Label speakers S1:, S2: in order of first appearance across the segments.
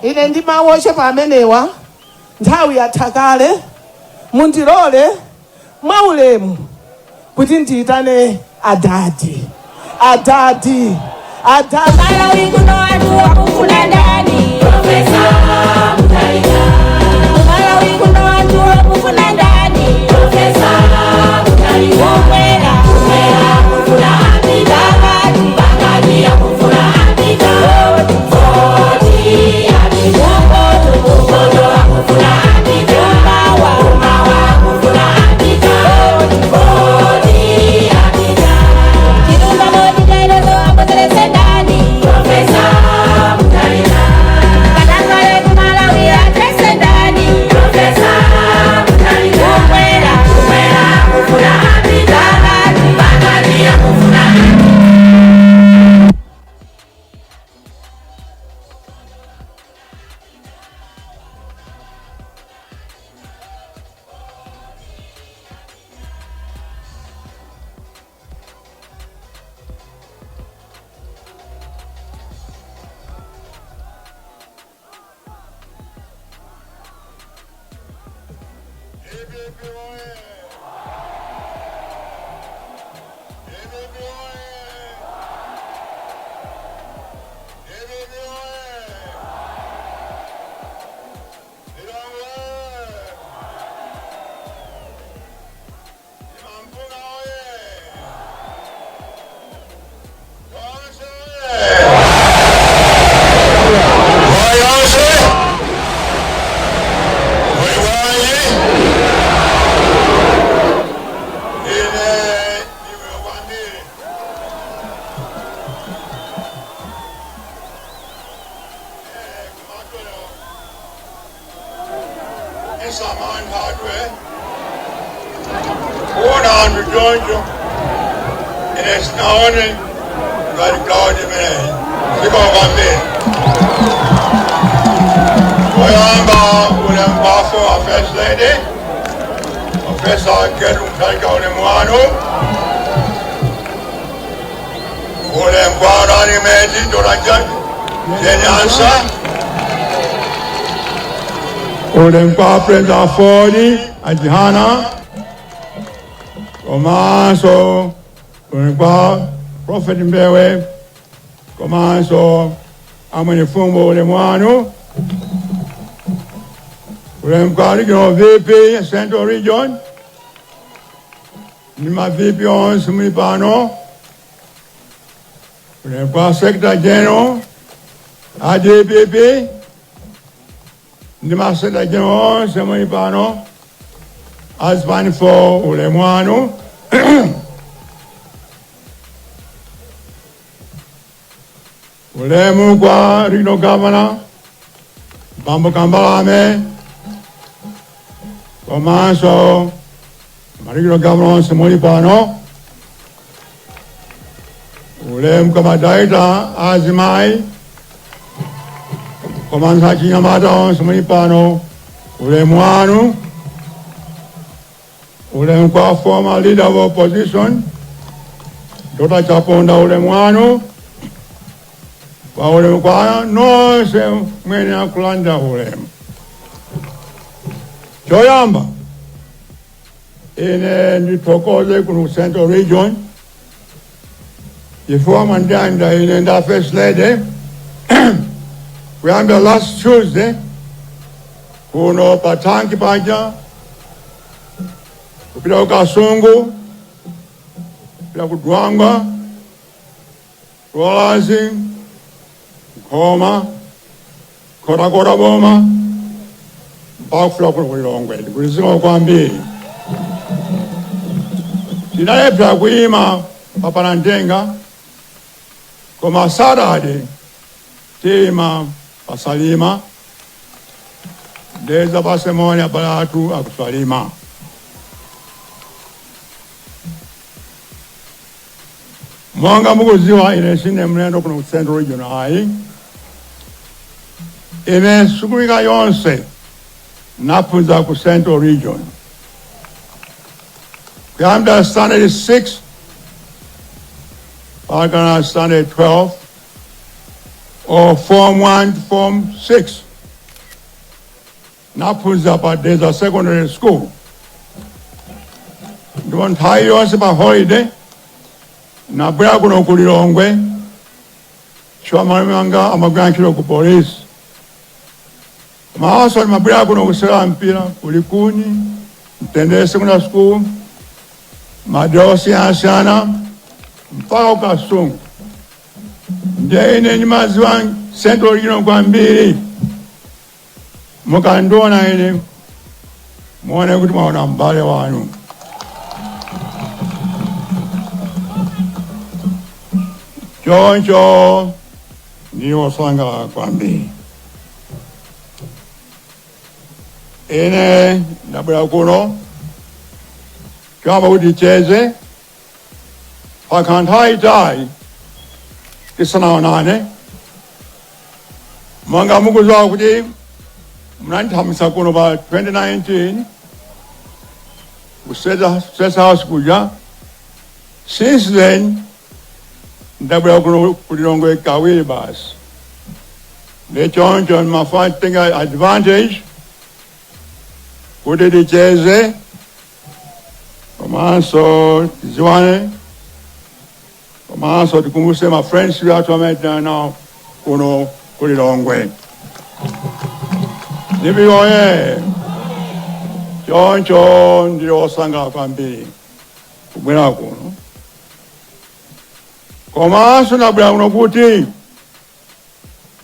S1: ine ndimawoshe pamenewa nthawi yathakale mundilole mwaulemu kuti ndiyitane adadi.
S2: Malawi kuno anthu akufuna ndani? Profesa Mutharika. Malawi kuno anthu akufuna ndani? Profesa Mutharika. Kumwera akufuna apita. Pakati akufuna apita. Voti apita. Ukoto akufuna apita. Umawa akufuna apita. Voti apita. Chidumba moti kairozo apotelese ndani. Profesa Mutharika. Katangale kumalawi atrese ndani. Profesa Mutharika. Kumwera akufuna apita. Pakati akufuna apita.
S3: Presa Fodi, Ajihana, Komanso, Prophet Mbewe, Komanso, Amani Fumbo Lemwano, Regional VP, Central Region, Nima VP on Sumipano, Secretary General, ADPP, Secretary General, Sumipano, Husband for Ulemwano, Ulemu kwa Regional Governor, Bambo Kambalame, Komanso, Regional Governor Sumipano, Ulemu kama Daita Azimai, Komansa Chinyamata Sumipano, Ulemwano, Ulemkwa former leader of opposition, Dr. Chaponda Ulemwano, kwa Ulemkwa no se mwene akulanda Ulem. Choyamba, ine nitokoze kunu Central Region, before Mandanda in the first lady, we had the last Tuesday, kuno patanki paja, kupita ukasungu, kupita kudwanga, Rolazi, Koma, Kora Boma, Bakfla kuno Lilongwe, kulisima kwa mbili. Tinayepya kuima papalantenga, Koma Sarade, Tema Pasalima, Deza Pasemonia Balatu Akusalima. Mwanga mukuziwa ine sine mlendo kuno Central Region hai. Ine sukumika yonse nafunza ku Central Region. Kuyambira standard 6, Pagana standard 12, or Form 1 to Form 6. naphunzira pa Desert Secondary School. Ndipo nthawi yonse pa holiday nabwera kuno ku Lilongwe chifukwa malume wanga amagwira ntchito ku polisi. Mawaso nimabwera kuno kusewera mpira ku Likuni, Mtendere Secondary School, madera osiyanasiyana mpaka ku Kasungu. Ndiye ine ndimaziwa Central lino kwambiri. Mukandiona ine muone kuti mwaona mbale wanu. Choncho ndiwo sanga kwambiri. Ine ndabwera kuno kama kuti cheze pakanthawi tisanaonane. Mwanga mukuziwa kuti munandithamisa kuno pa 2019 ku State House kuja. Since then ndabwera kuno ku Lilongwe kawiri basi. Choncho ndimatenga advantage kuti ticheze komanso tiziwane komanso tikumbuse ma friends watu amene nawo kuno ku Lilongwe. Ndibiwoye choncho ndilosanga kwambiri kubwera kuno. Komanso ndabwera kuno kuti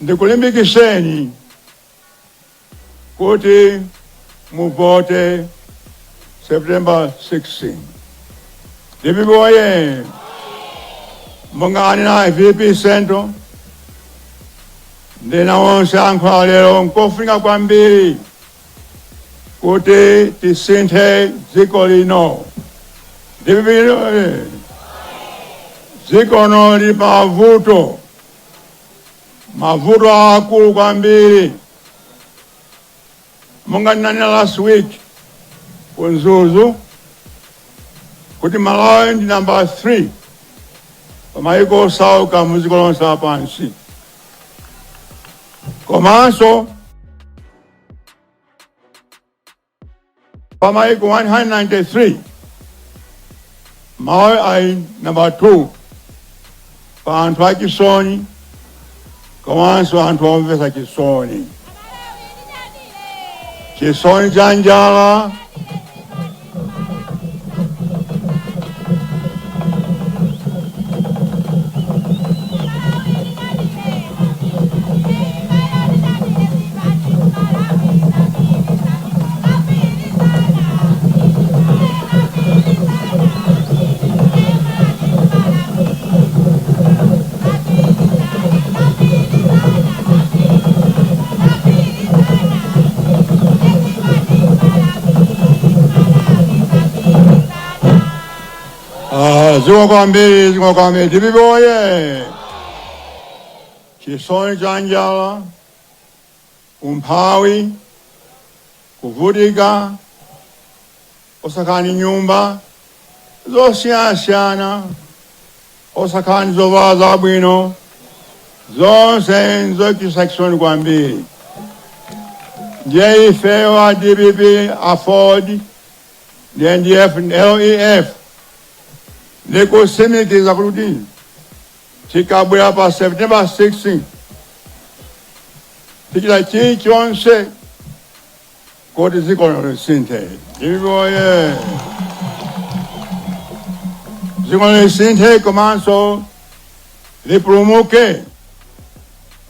S3: ndikulimbikiseni kuti muvote September 16. Ndibiwoye mungani na VP Central ndina wonse Wayankhura lero nkofika kwambiri kuti tisinthe dziko lino. Ndibiwoye dziko lino lili pa mavuto akulu kwambiri. Monga ndinanena last week kunzuzu kuti Malawi ndi number 3 pamayiko osauka muziko lonse lapansi. Komanso pamayiko 193 Malawi ali number 2 pa anthu achisoni komanso anthu omvesa chisoni. Chisoni cha njala, ziko kwambiri ndibiwoye. Chisoni cha njala, umphawi, kuvutika, osakani nyumba zosiyanasiyana, osakani zovala zabwino, zonse nzochititsa chisoni kwambiri. Ndiye ife wa DPP afford the NDF and LEF ndikutsimikiza kuti tikabwera pa September 16 tichita chilichonse kuti dziko lino lisinthe. Ndibiwoye dziko lino lisinthe komanso lipulumuke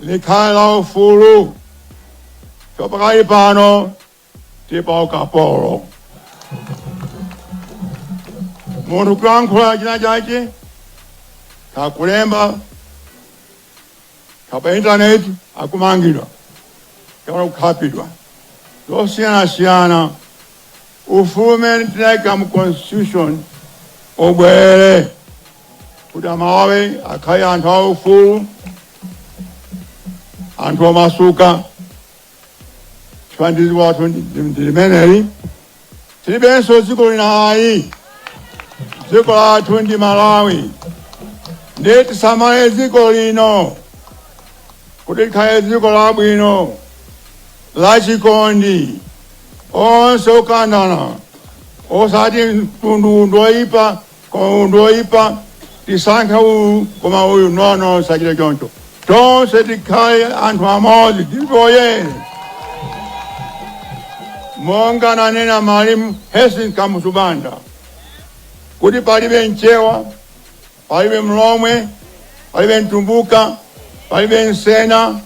S3: likhale la ufulu. Pakali pano tili pa ukapolo. Munthu kuyankhula china chake kakulemba kapa internet akumangidwa kapena kukhapidwa zosiyanasiyana. Ufulu umene tinayika mu constitution ubwere kuti Malawi akhale anthu aufulu, anthu omasuka. Chifukwa watu ndimeneli tilibenso dziko linayi. Dziko lathu ndi Malawi. Ndiye tisamale dziko lino kuti likhale dziko labwino, lachikondi, onse ukandana osati undoipa undoipa tisankha koma uyu nono sakile choncho tonse tikhale anthu amodzi tivoye monga nanena Mwalimu Hesi Kamusubanda kuti palibe mchewa, palibe mlomwe, palibe mtumbuka, palibe nsena,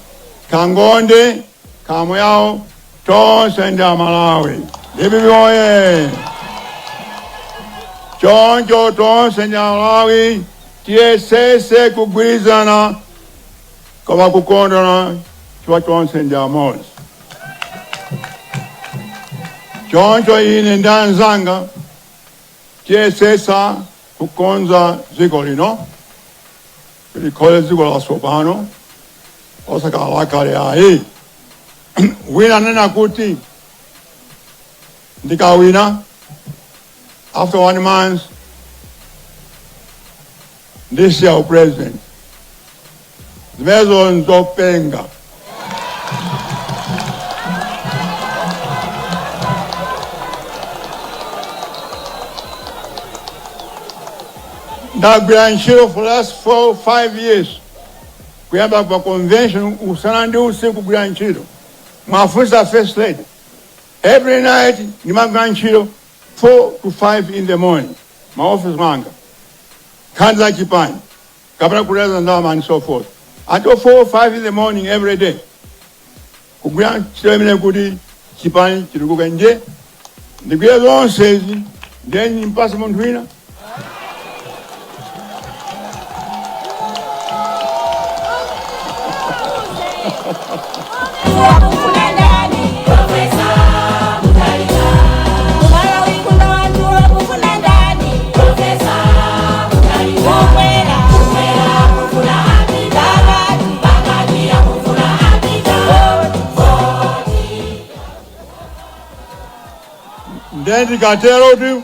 S3: kangonde, kamuyao, tonse ndi Amalawi. Ndibiboye. Choncho tonse ndi Amalawi tiyesese kugwirizana koma kukondana chifukwa tonse ndi amodzi. Choncho ine ndi anzanga tiyesesa kukonza dziko lino likhale dziko latsopano osakhala lakale ayi. Wina anena kuti ndikawina after 1 month ndisiya upresident. Zimenezo nzopenga. Ndagwira ntchito for the last 4 or 5 years. Kuyamba pa convention usana ndi usiku kugwira ntchito. Mwafunsa first lady. Every night ndimagwira ntchito 4 to 5 in the morning. My office manga. Khanza chipani. Kapena kuleza ndalama and so forth. Until 4 or 5 in the morning every day. Kugwira ntchito imene kuti chipani chitukuke nje. Ndigwira zonse izi. Then nimpasa munthu wina. Then ndikatero tu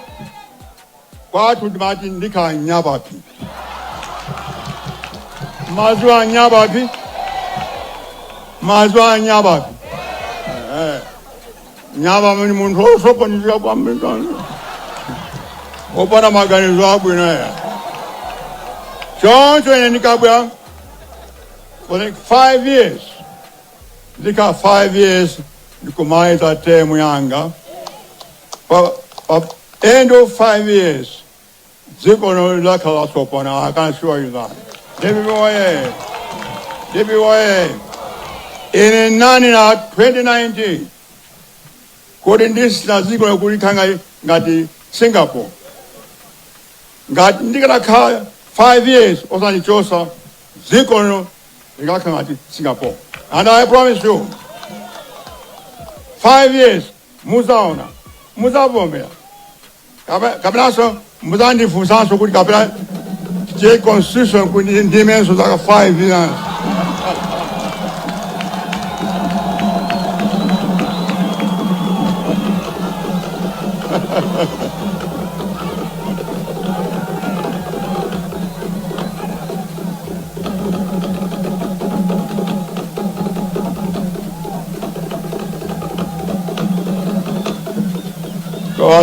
S3: kwathu ndimati ndikhanyapapi. Mazwa nyapapi. Mazwa nyapapi. Nyaba muni munthu osokonezera kwambiri. Opana maganizo abwino ya. Choncho ine ndikabwera for like 5 years. Ndika 5 years ndikumaita term yanga. For end of 5 years, dziko lakhala latsopano. I can assure you that. Debi boye. In 2019, kuti ndisina dziko lakulikhanga ngati Singapore. Ngati ndikakhala 5 years osanichosa dziko lino likakhala ngati Singapore. And I promise you, 5 years muzaona. Muzavomera. Kapenaso muzandifunsanso kuti kapena che constitution kuti ndimenso zaka 5 years.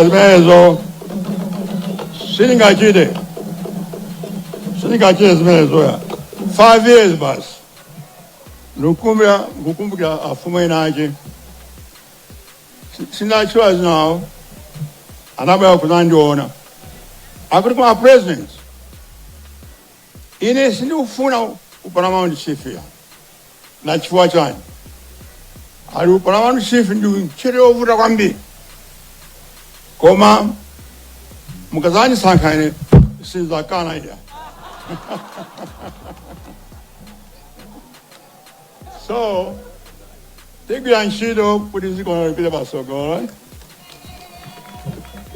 S3: Zimenezo sindingachite zimenezo ya 5 years basi. Ngukumbukira afumu ena ake sindachula zinawo anabwera kuzandiona akuti kwa president ine sindikufuna upalamano chifiya na chifukwa chani ali upalamano chifi ndi chere ovuta kwambiri. Koma mukazani sankhane sizakana ya. So tigwira ntchito kuti dziko lipite patsogolo.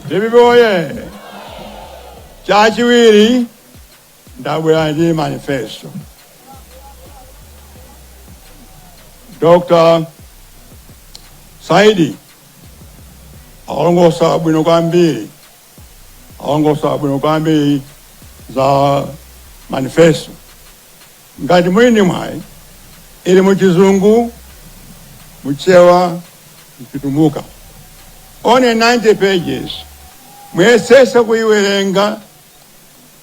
S3: Ndibiboye. Chachiwiri ndabwera ndi manifesto. Dr. Saidi alongosa bwino kwambiri za manifesto. Ngati mwini mwayi ili muchizungu muchewa mchitumbuka. only 90 pages. Mwesesa kuiwerenga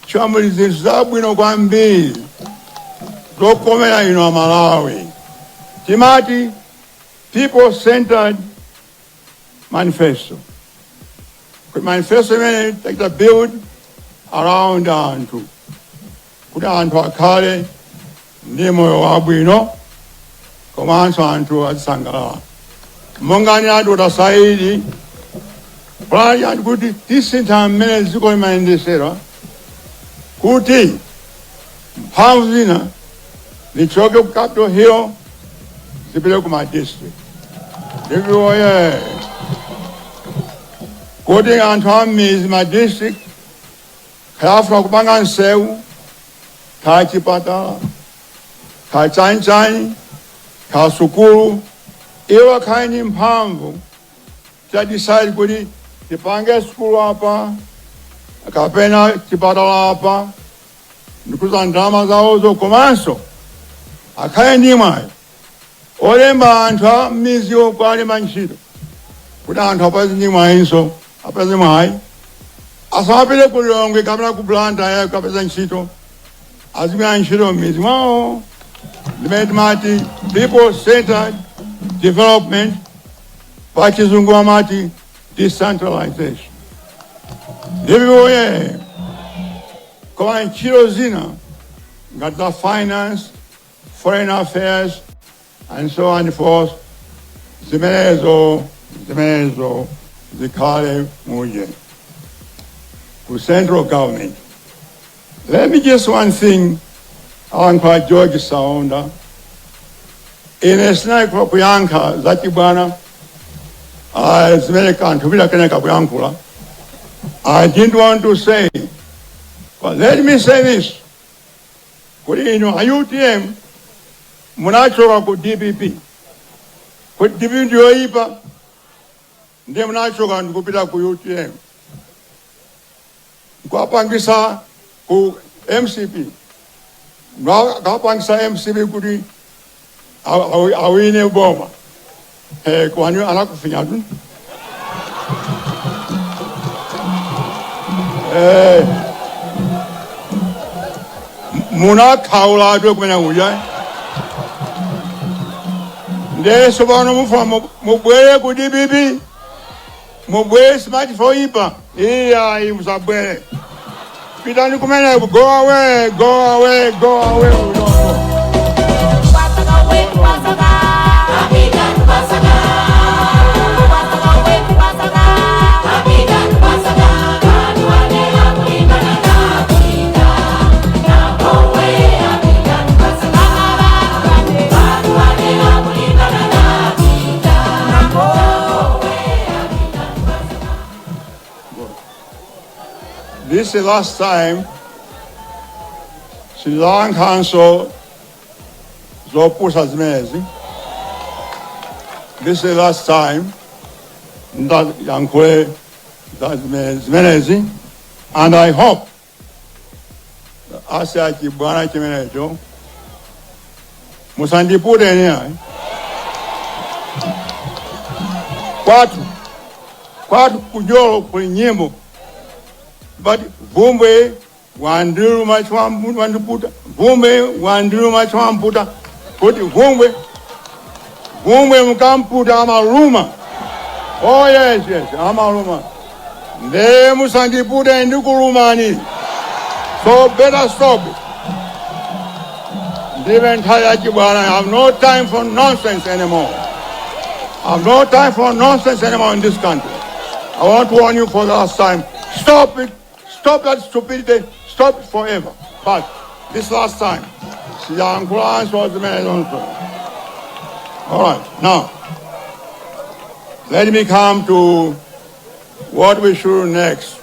S3: chamulizi zabwino kwambiri zokomera ino Malawi. Timati people-centered manifesto. Manifesto imene takita build around anthu kuti anthu akhale ndi moyo wabwino komanso anthu azisangalala. Monga ni ati utasaidi pali anthu kuti tisintha mmene dziko limayendesera kuti mphamvu zina zichoke ku Capitol Hill zipite ku madistrict. Ndikuoye kuti anthu amizi madistrict khayafuna kupanga nsewu, khaya chipatala, khaya chanchani, khaya sukulu, iwo khaya ni mphamvu decide kuti tipange sukulu apa kapena chipatala apa ndikuza ndalama zawozo komanso akhale ndi mwayi olemba anthu a m'mizi okwalema ntchito kuti anthu apeze ndi mwayinso apeze mwayi asamapite ku Lilongwe kapena ku Blantyre kapeza ntchito azimira ntchito m'mizi mwawo. Limene timati people-centered development, pachizungu amati decentralization. Ndikuoye koma ntchito zina ngati za finance, foreign affairs, and so on and forth, zimenezo zikhale muje ku central government. Let me just one thing alankhula George Saonda ine sinaikula kuyankha zachibwana zimene kanthu bila keneka kuyankhula. I didn't want to say, but let me say this. Kuti ino UTM munachoka ku DPP. Kuti DPP ndiyoipa ndiye munachoka ndikupita ku UTM. Kwapangisa ku MCP. Kwapangisa MCP kuti awine boma. Kwani anakufinya tu. Muna kaula tu kumenya uja. Nde sobano mufa mubwele ku DPP. Mubwele smart for ipa. Iya musabwele. Pitani kumenya go away, go away, go away. This is the last time Sri Lankan Council zopusa Zimene. This is the last time that Wayankhura Zimene, and I hope asa chibwana chimenecho musandipute nia kwatu kujolo kuli nyimbo. But Vumbe wandiru machwambu wandiputa. Vumbe wandiru machwamputa. Kuti Vumbe mkamputa amaluma. Oh yes, amaluma. Nde musandiputa ndikulumani. So better stop it. Even Tayachibwana, I have no time for nonsense anymore. I have no time for nonsense anymore in this country. I want to warn you for the last time. Stop it. Stop that stupidity. Stop it forever. But this last time, Wayankhura was the man also. All right. Now, let me come to what we should do next.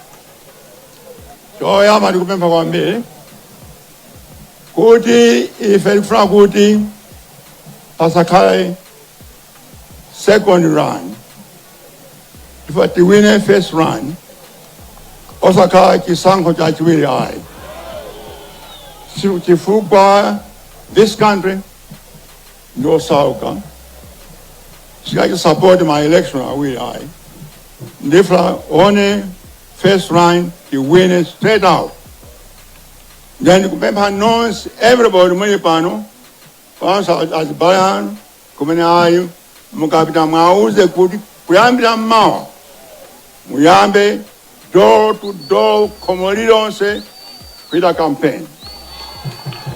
S3: So, I am going to go to Kuti, if Elfra Kuti, Pasakale, second run. If I win a first run, Osaka Kisanko Jachwili I. Chifukwa, this country, no Sauka. She got to support my election, I will I. ndifla one first line to win it straight out. Then kupempa nonse everybody mwenye pano pansa azibaya kumene ayo mukapita mwauze kuti kuyambira mmawa muyambe door to door khomo lilonse kuita campaign.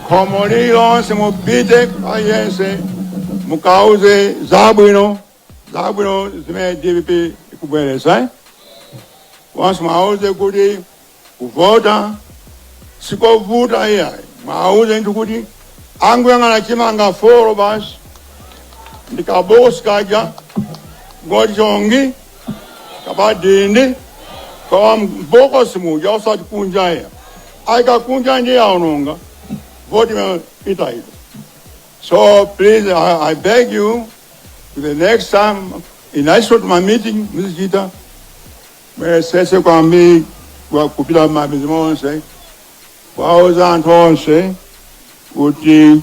S3: Khomo lilonse mupite ayense mukauze zabwino zimene DPP ikubweresa. Once mwauze kuti kuvota sikovuta iya mwauze nti kuti anguyang'ana chimanga foro basi ndikabosi kaja ngoti chongi kabadindi kwa mbokosi muja usati kunja iya aikakunja ndi yaononga voti ita ito. So please, I beg you, to the next time in I short my meeting, Mrs. Gita, where sese kwa mi kwa kupita mabizimonse wauza antonse kuti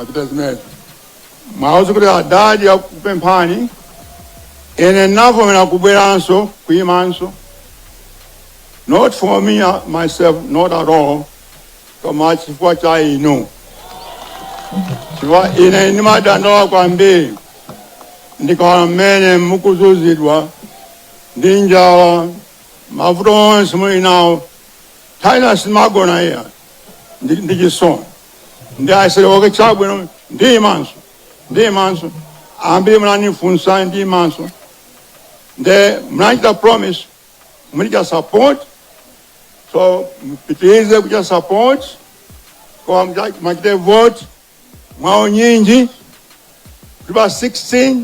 S3: apita zimene mwauza kuti adadi ya kupempani ene nafo mena kubweranso kuimanso, not for me myself, not at all, koma chifukwa cha inu chifukwa ine ndimadandaula kwambiri ndikaona mmene mukuzunzidwa ndi njala mavuto onse muli nawo taina simagona iya ndi chisoni ndi ayiserewoke chabwino ndi imanso ambiri munanifunsa ndi imanso nde munachita promise mulicha support, so mpitirize kucha support kwa machite vote mwao nyinji kutupa 16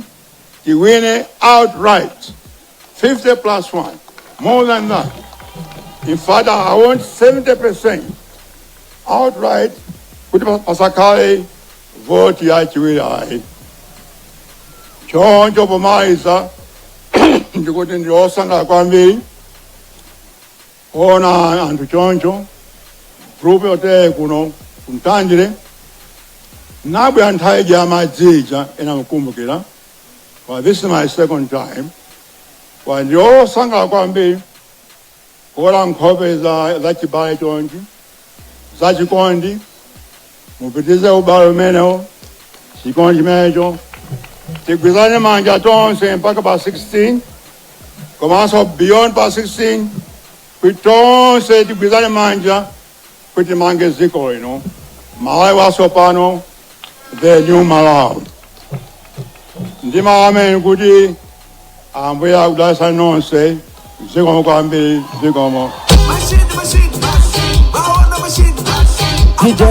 S3: tiwine outright 50 plus 1, more than that. In fact, I want 70% outright kutupa pasakale vote ya chiwili ai. Choncho pomaliza ndikuti ndiosanga kwambiri ona anthu choncho group yote kuno kumtandire nabwe nthawi ya madzija ena mukumbukira. Well, this is my second time. Kwa ndiosanga kwambiri kuona nkhope za chibale chonchi za chikondi mupitize ubale umenewo chikondi chimenecho tigwizane manja tonse mpaka pa 16 komanso beyond pa 16 kuti tonse tigwizane manja kuti mange ziko lino Malawi watsopano, the new Malawi. Ndima amen kuti ambuya kudalitsa nonse zikomo kwambiri zikomo.
S4: DJ.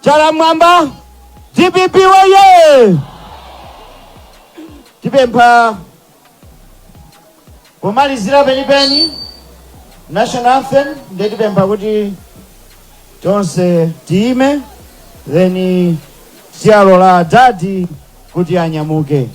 S4: Chala mwamba DPP waye tipempha pomalizira penipeni national anthem ndi tipempha kuti tonse tiime then tiyalola dadi kuti anyamuke.